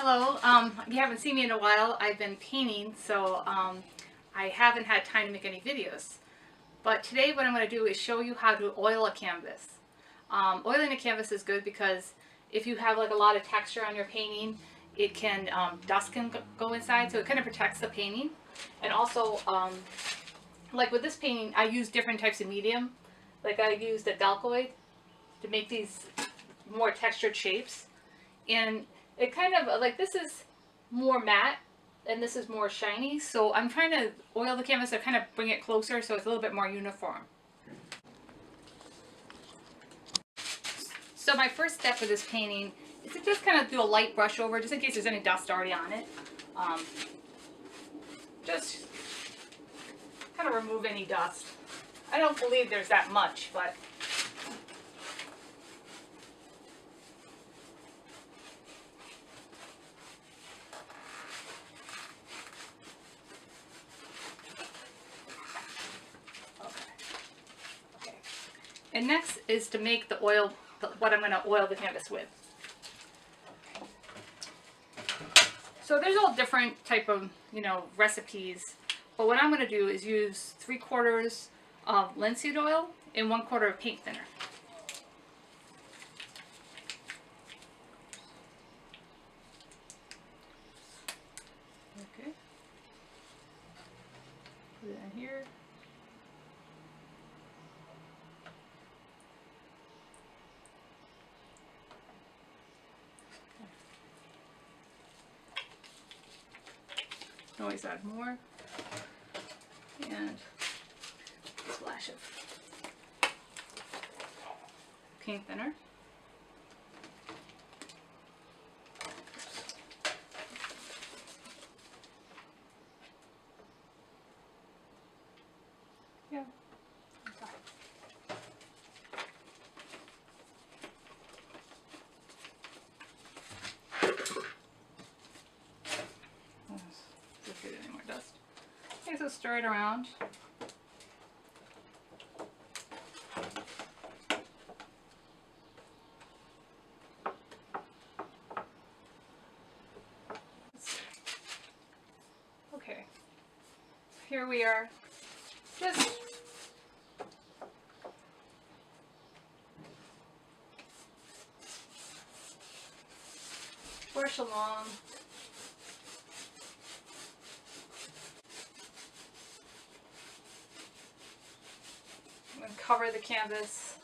Hello, you haven't seen me in a while. I've been painting, so I haven't had time to make any videos. But today what I'm going to do is show you how to oil a canvas. Oiling a canvas is good because if you have like a lot of texture on your painting, it can, dust can go inside, so it kind of protects the painting. And also, like with this painting, I use different types of medium. Like I used a delcoid to make these more textured shapes. And it kind of, like this is more matte and this is more shiny, so I'm trying to oil the canvas to kind of bring it closer so it's a little bit more uniform. So my first step for this painting is to just kind of do a light brush over, just in case there's any dust already on it. Just kind of remove any dust. I don't believe there's that much, but and next is to make the oil, what I'm going to oil the canvas with. So there's all different type of, recipes. But what I'm going to do is use 3/4 of linseed oil and 1/4 of paint thinner. Okay. Put it in here. Always add more, and a splash of paint thinner. Yeah. Okay. Get any more dust. Okay, so stir it around. Okay, here we are. Just brush along. And cover the canvas.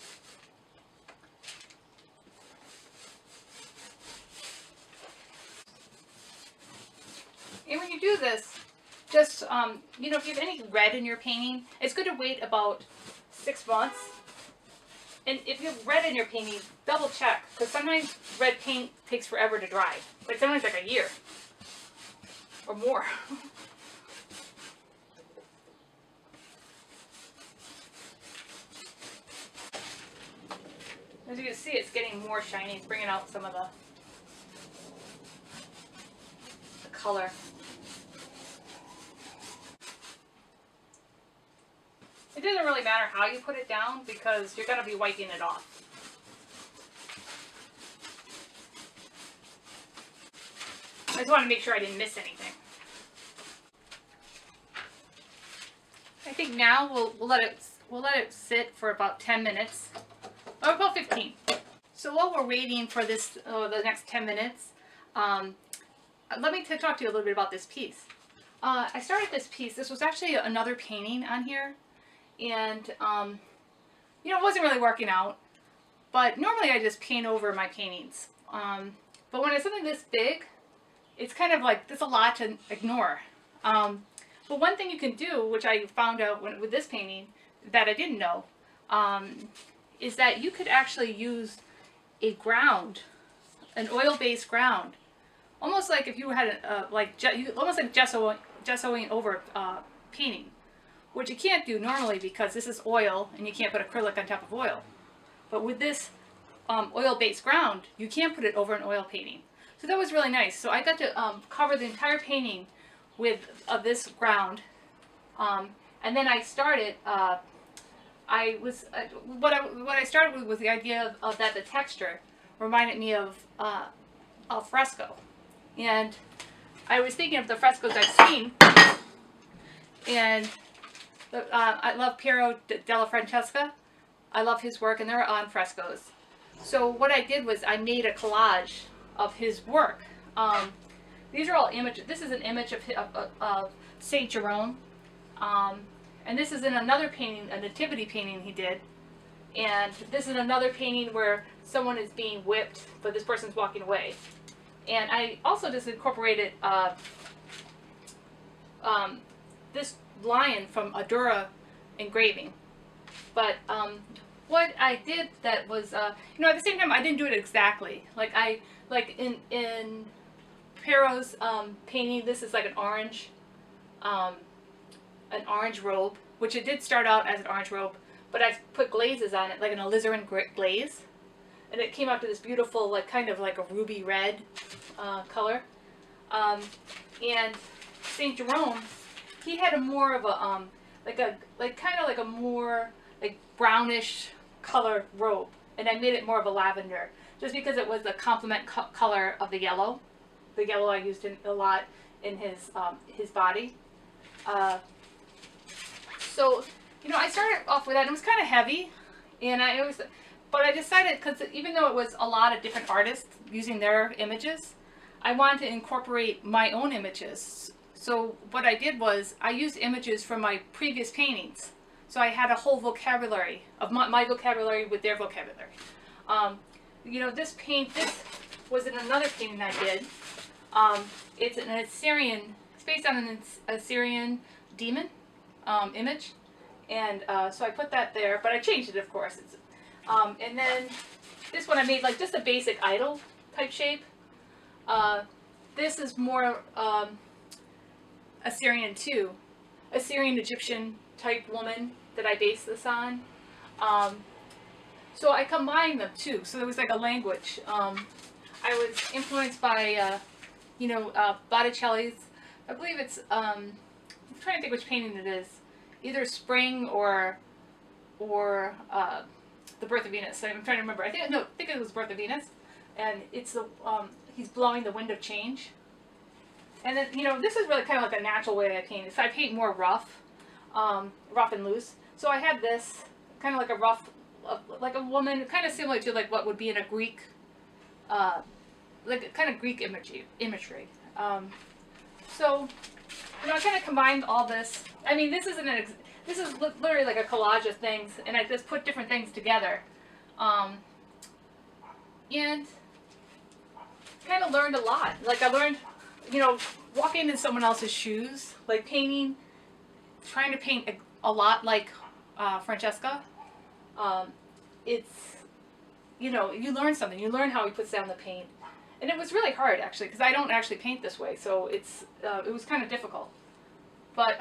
And when you do this, just, if you have any red in your painting, it's good to wait about 6 months. And if you have red in your painting, double check, because sometimes red paint takes forever to dry. Like sometimes like a year or more. As you can see, it's getting more shiny. It's bringing out some of the color. It doesn't really matter how you put it down because you're going to be wiping it off. I just want to make sure I didn't miss anything. I think now we'll let it sit for about 10 minutes. Or about 15. So while we're waiting for this, the next 10 minutes, let me talk to you a little bit about this piece. I started this piece. This was actually another painting on here, and it wasn't really working out. But normally I just paint over my paintings. But when it's something this big, it's kind of like there's a lot to ignore. But one thing you can do, which I found out with this painting that I didn't know, is that you could actually use a ground, an oil-based ground, almost like if you had almost like gessoing over painting, which you can't do normally because this is oil and you can't put acrylic on top of oil. But with this oil-based ground, you can put it over an oil painting. So that was really nice. So I got to cover the entire painting with this ground, and then I started. What I started with was the idea of that the texture reminded me of a fresco, And I was thinking of the frescoes I've seen, and I love Piero della Francesca. I love his work, and they're on frescoes. So what I did was I made a collage of his work. These are all images. This is an image of Saint Jerome, and this is in another painting, a nativity painting he did. And this is another painting where someone is being whipped, but this person's walking away. And I also just incorporated this lion from Adura engraving. But what I did that was, at the same time, I didn't do it exactly. Like in Piero's painting, this is like an orange robe, which it did start out as an orange robe, but I put glazes on it, like an alizarin glaze, and it came out to this beautiful, like kind of like a ruby red color. And Saint Jerome, he had a more of a kind of like a more like brownish color robe, and I made it more of a lavender, just because it was the complement color of the yellow. The yellow I used a lot in his body. So, I started off with that, and it was kind of heavy, and but I decided, because even though it was a lot of different artists using their images, I wanted to incorporate my own images. So what I did was I used images from my previous paintings. So I had a whole vocabulary of my vocabulary with their vocabulary. This was in another painting I did. It's an Assyrian, it's based on an Assyrian demon image. And so I put that there, but I changed it, of course. And then this one I made like just a basic idol type shape. This is more Assyrian too. Assyrian Egyptian type woman that I based this on. So I combined them too. So there was like a language. I was influenced by, Botticelli's. I believe it's, I'm trying to think which painting it is. Either Spring or The Birth of Venus. I'm trying to remember. I think it was Birth of Venus. And it's he's blowing the wind of change. And then, this is really kind of like a natural way I paint. So I paint more rough and loose. So I had this kind of like a rough, like a woman, kind of similar to like what would be in a Greek, like kind of Greek imagery. So, I kind of combined all this. I mean, this is literally like a collage of things, and I just put different things together, and kind of learned a lot. Like I learned, walking in someone else's shoes, like trying to paint a lot like Francesca. It's, you learn something. You learn how he puts down the paint. And it was really hard, actually, because I don't actually paint this way, so it was kind of difficult. But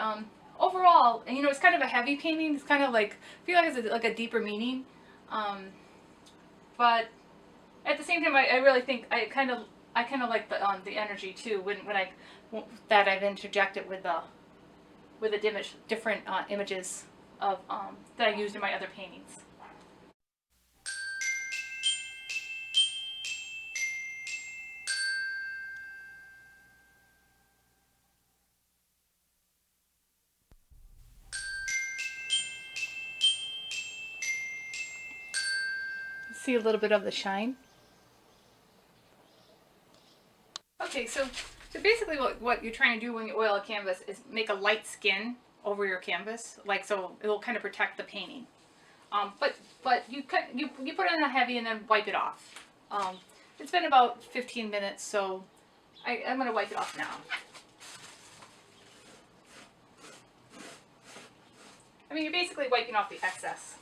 overall, and it's kind of a heavy painting. It's kind of like, I feel like it's like a deeper meaning. But at the same time, I really think I kind of like the energy too when I've interjected with the different images of that I used in my other paintings. See a little bit of the shine. Okay, so basically what you're trying to do when you oil a canvas is make a light skin over your canvas, like so it'll kind of protect the painting. But you put it in a heavy and then wipe it off. It's been about 15 minutes, so I'm going to wipe it off now. I mean, you're basically wiping off the excess.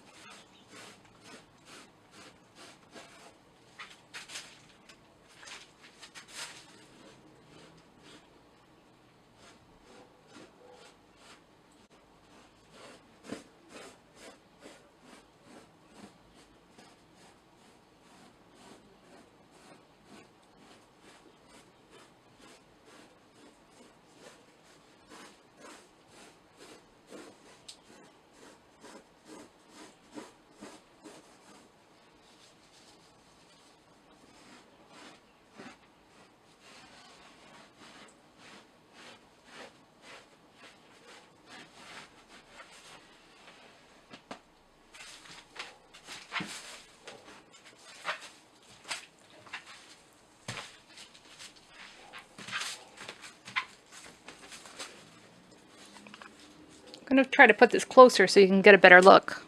I'm going to try to put this closer so you can get a better look.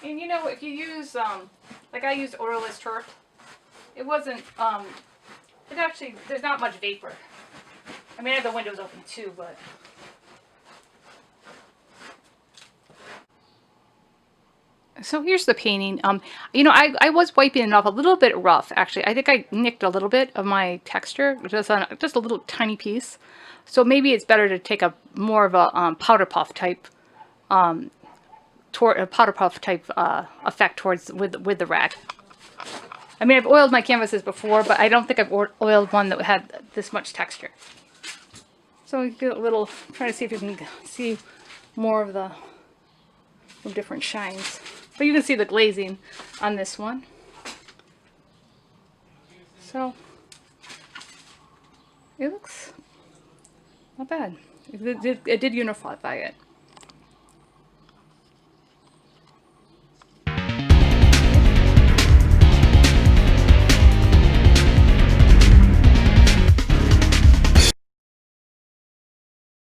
And you know, if you use, like I used odorless turp, it wasn't, it actually, there's not much vapor. I mean, I have the windows open too, but. So here's the painting. You know, I was wiping it off a little bit rough, actually. I think I nicked a little bit of my texture, just a little tiny piece. So maybe it's better to take a more of a powder puff type, effect towards with the rag. I mean, I've oiled my canvases before, but I don't think I've oiled one that had this much texture. So we do a little, try to see if you can see more of the different shines. But you can see the glazing on this one. So it looks not bad. It did unify it.